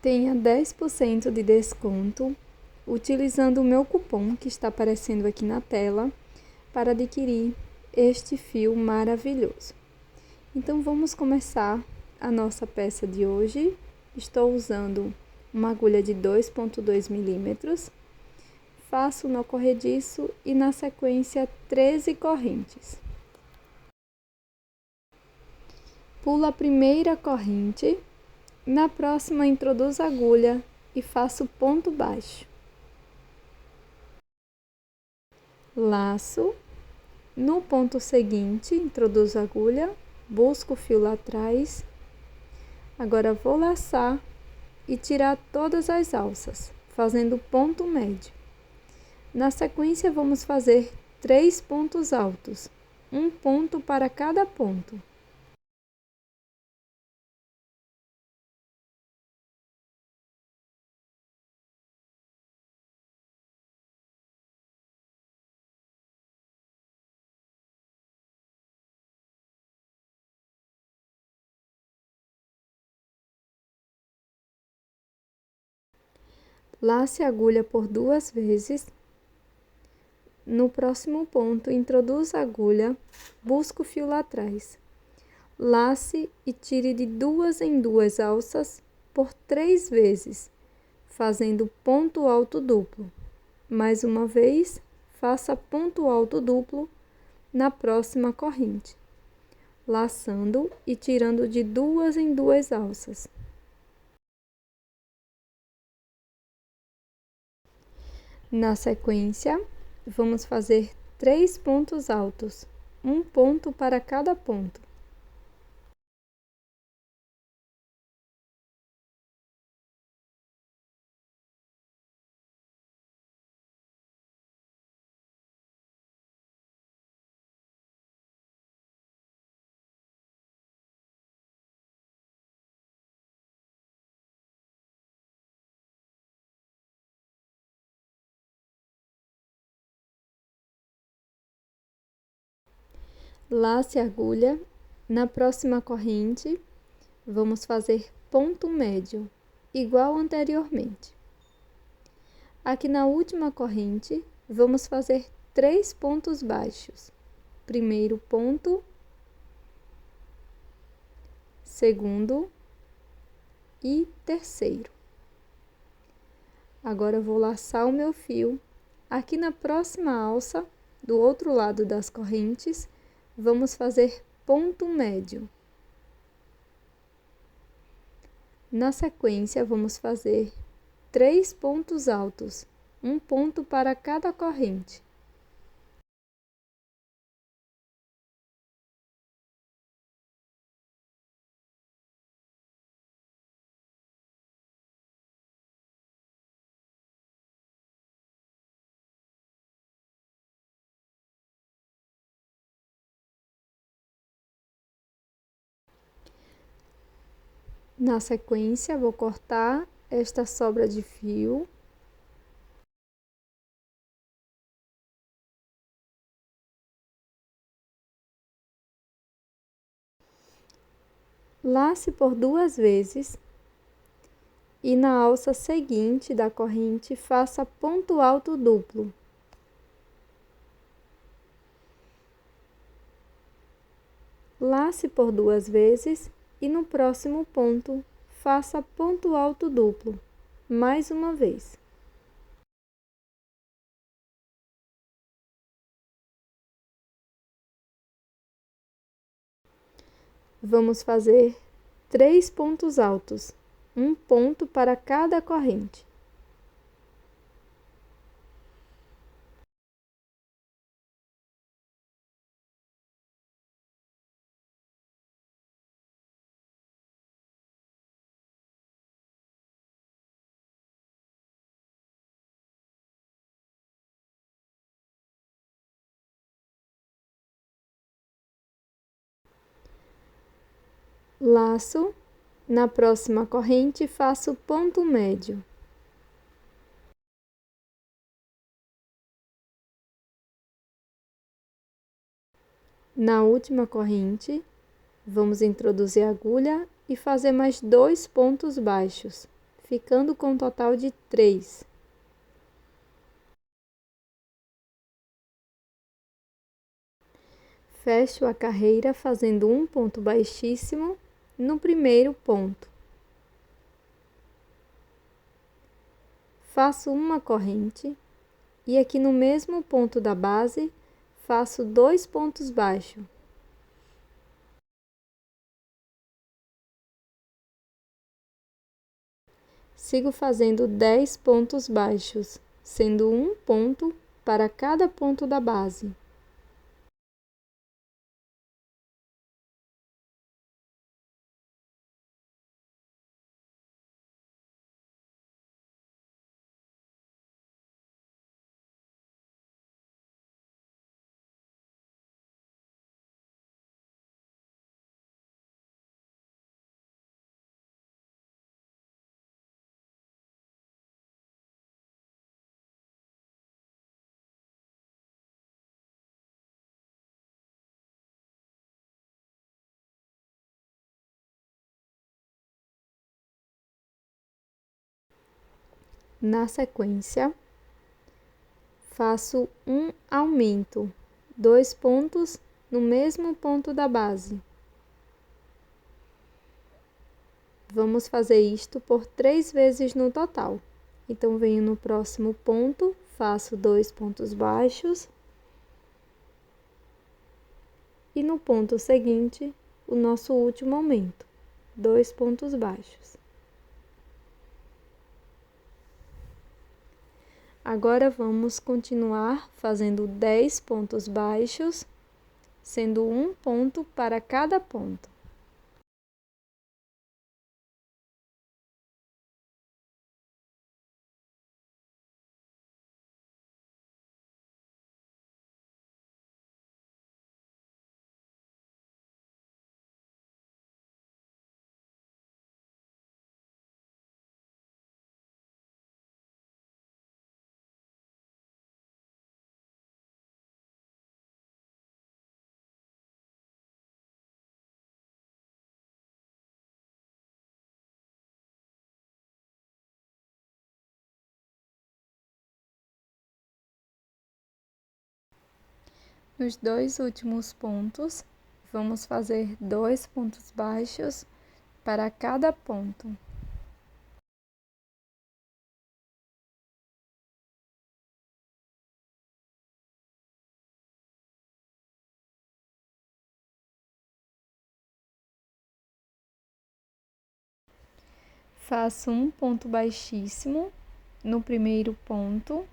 tenha 10% de desconto utilizando o meu cupom que está aparecendo aqui na tela para adquirir este fio maravilhoso. Então vamos começar a nossa peça de hoje. Estou usando uma agulha de 2,2 milímetros. Faço nó corrediço e na sequência 13 correntes. Pulo a primeira corrente, na próxima introduzo a agulha e faço ponto baixo. Laço, no ponto seguinte introduzo a agulha, busco o fio lá atrás. Agora vou laçar e tirar todas as alças, fazendo ponto médio. Na sequência vamos fazer 3 pontos altos, um ponto para cada ponto. Lace a agulha por 2 vezes. No próximo ponto, introduza a agulha, busca o fio lá atrás. Lace e tire de 2 em 2 alças por 3 vezes, fazendo ponto alto duplo. Mais uma vez, faça ponto alto duplo na próxima corrente, laçando e tirando de 2 em 2 alças. Na sequência, vamos fazer 3 pontos altos, um ponto para cada ponto. Lace a agulha, na próxima corrente, vamos fazer ponto médio, igual anteriormente. Aqui na última corrente, vamos fazer 3 pontos baixos. Primeiro ponto, segundo e terceiro. Agora vou laçar o meu fio. Aqui na próxima alça, do outro lado das correntes, vamos fazer ponto médio. Na sequência, vamos fazer 3 pontos altos, um ponto para cada corrente. Na sequência, vou cortar esta sobra de fio. Lace por 2 vezes e na alça seguinte da corrente faça ponto alto duplo. Lace por 2 vezes e no próximo ponto faça ponto alto duplo, mais uma vez. Vamos fazer 3 pontos altos, um ponto para cada corrente. Laço, na próxima corrente faço ponto médio. Na última corrente, vamos introduzir a agulha e fazer mais 2 pontos baixos, ficando com um total de 3. Fecho a carreira fazendo um ponto baixíssimo no primeiro ponto. Faço uma corrente e aqui no mesmo ponto da base, faço 2 pontos baixos. Sigo fazendo 10 pontos baixos, sendo um ponto para cada ponto da base. Na sequência, faço um aumento, 2 pontos no mesmo ponto da base. Vamos fazer isto por 3 vezes no total. Então, venho no próximo ponto, faço 2 pontos baixos. E no ponto seguinte, o nosso último aumento, 2 pontos baixos. Agora, vamos continuar fazendo 10 pontos baixos, sendo um ponto para cada ponto. Nos 2 últimos pontos, vamos fazer 2 pontos baixos para cada ponto. Faço um ponto baixíssimo no primeiro ponto.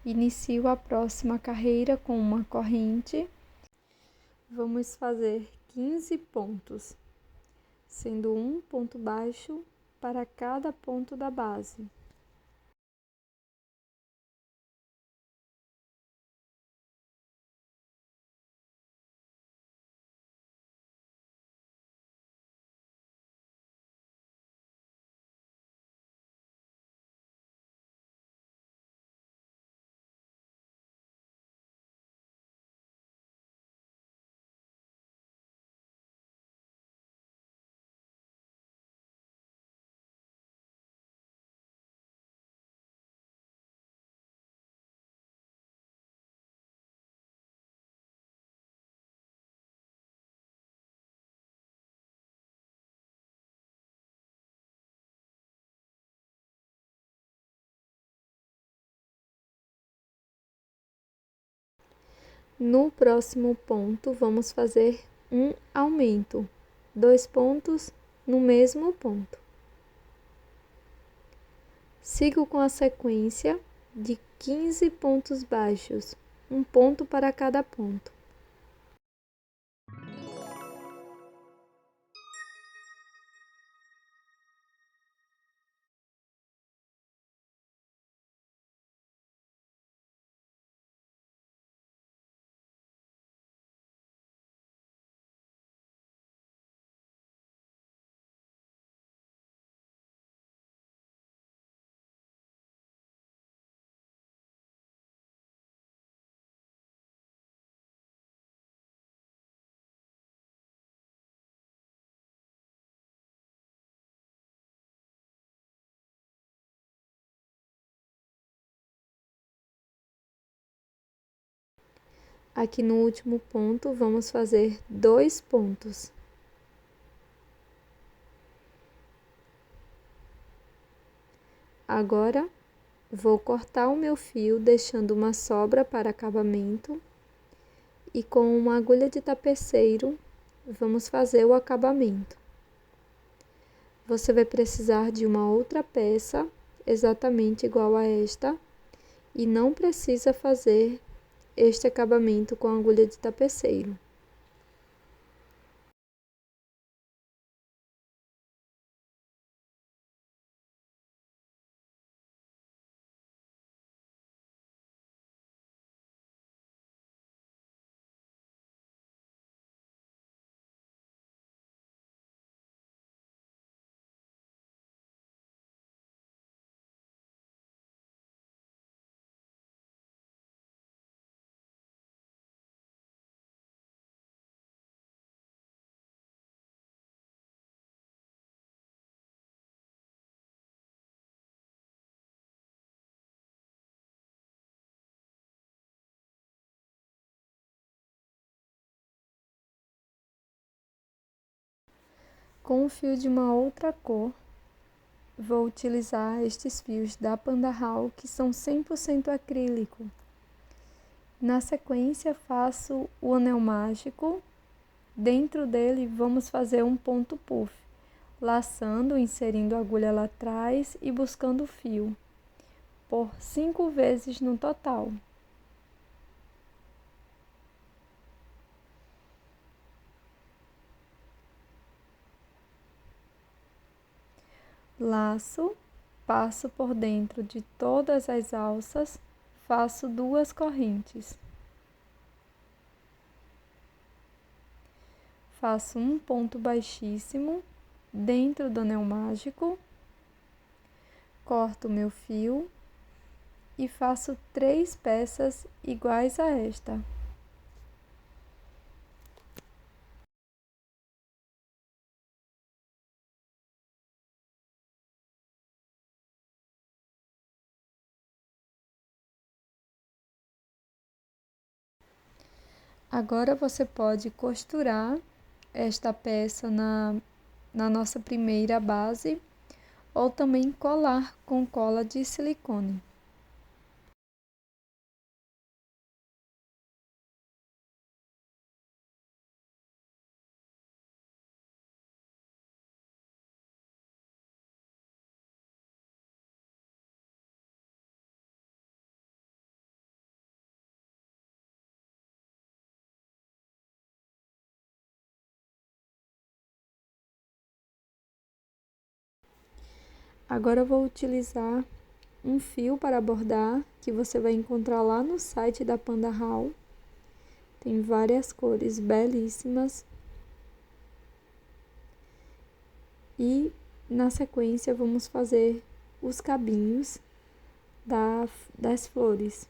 Inicio a próxima carreira com uma corrente. Vamos fazer 15 pontos, sendo um ponto baixo para cada ponto da base. No próximo ponto, vamos fazer um aumento, 2 pontos no mesmo ponto. Sigo com a sequência de 15 pontos baixos, um ponto para cada ponto. Aqui no último ponto, vamos fazer 2 pontos. Agora, vou cortar o meu fio, deixando uma sobra para acabamento. E com uma agulha de tapeceiro, vamos fazer o acabamento. Você vai precisar de uma outra peça, exatamente igual a esta, e não precisa fazer este acabamento com agulha de tapeceiro. Com o fio de uma outra cor, vou utilizar estes fios da Pandahal, que são 100% acrílico. Na sequência, faço o anel mágico. Dentro dele, vamos fazer um ponto puff, laçando, inserindo a agulha lá atrás e buscando o fio, por 5 vezes no total. Laço, passo por dentro de todas as alças, faço 2 correntes. Faço um ponto baixíssimo dentro do anel mágico, corto meu fio e faço 3 peças iguais a esta. Agora você pode costurar esta peça na nossa primeira base ou também colar com cola de silicone. Agora eu vou utilizar um fio para bordar, que você vai encontrar lá no site da Pandahal. Tem várias cores belíssimas. E na sequência vamos fazer os cabinhos das flores.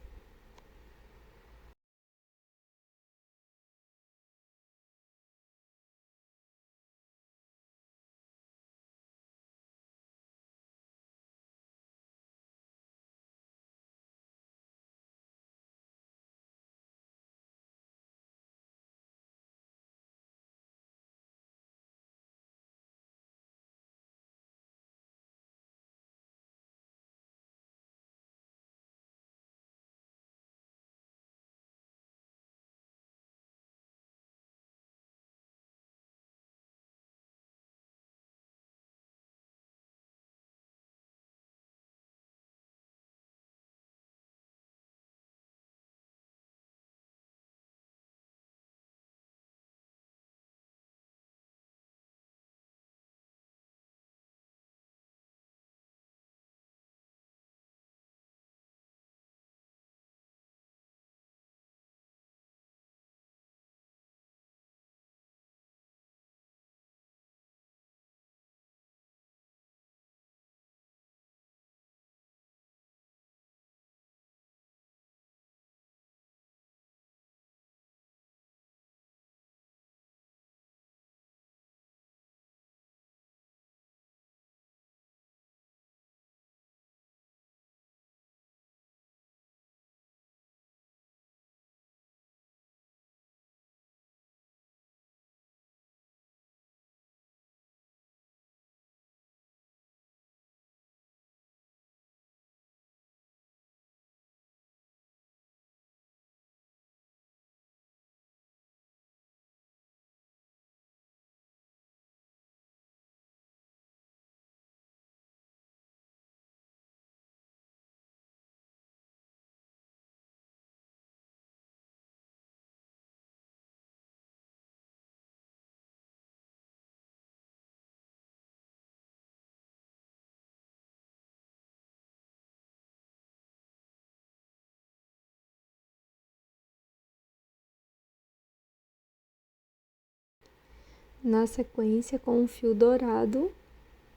Na sequência, com um fio dourado,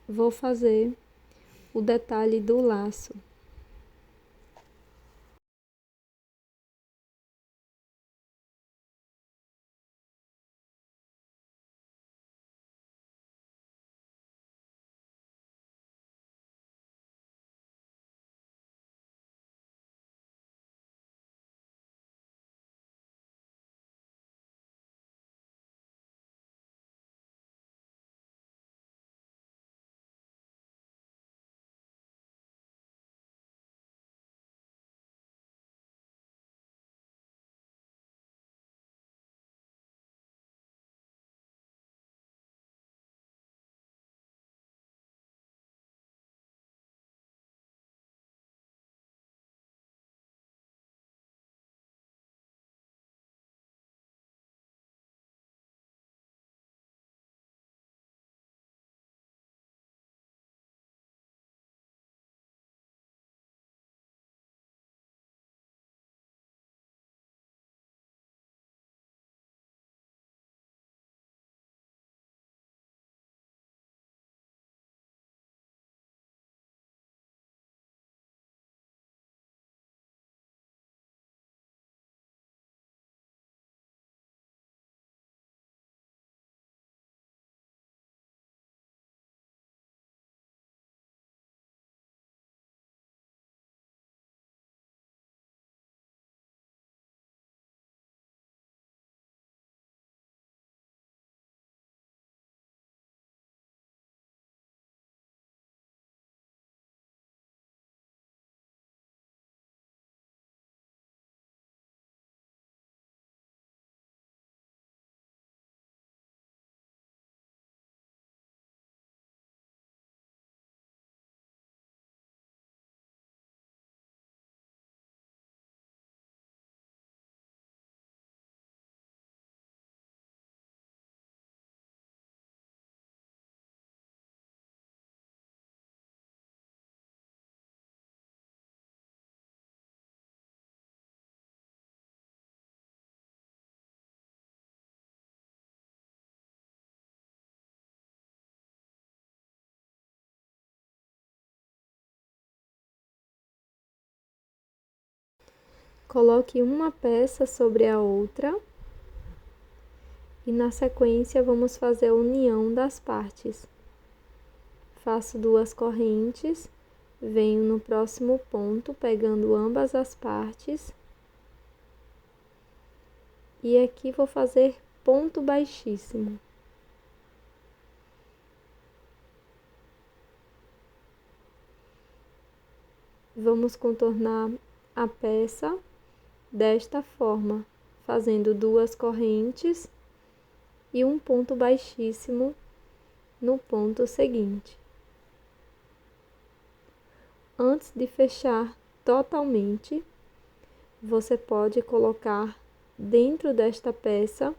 vou fazer o detalhe do laço. Coloque uma peça sobre a outra e na sequência vamos fazer a união das partes. Faço 2 correntes, venho no próximo ponto pegando ambas as partes e aqui vou fazer ponto baixíssimo. Vamos contornar a peça desta forma, fazendo 2 correntes e um ponto baixíssimo no ponto seguinte. Antes de fechar totalmente, você pode colocar dentro desta peça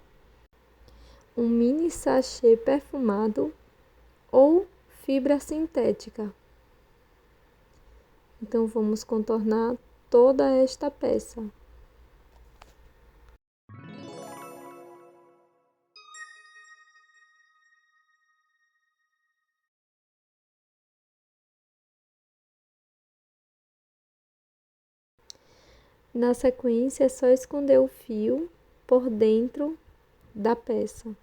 um mini sachê perfumado ou fibra sintética. Então, vamos contornar toda esta peça. Na sequência, é só esconder o fio por dentro da peça.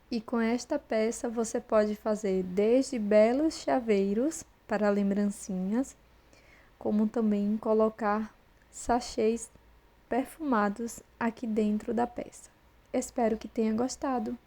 E com esta peça você pode fazer desde belos chaveiros para lembrancinhas, como também colocar sachês perfumados aqui dentro da peça. Espero que tenha gostado.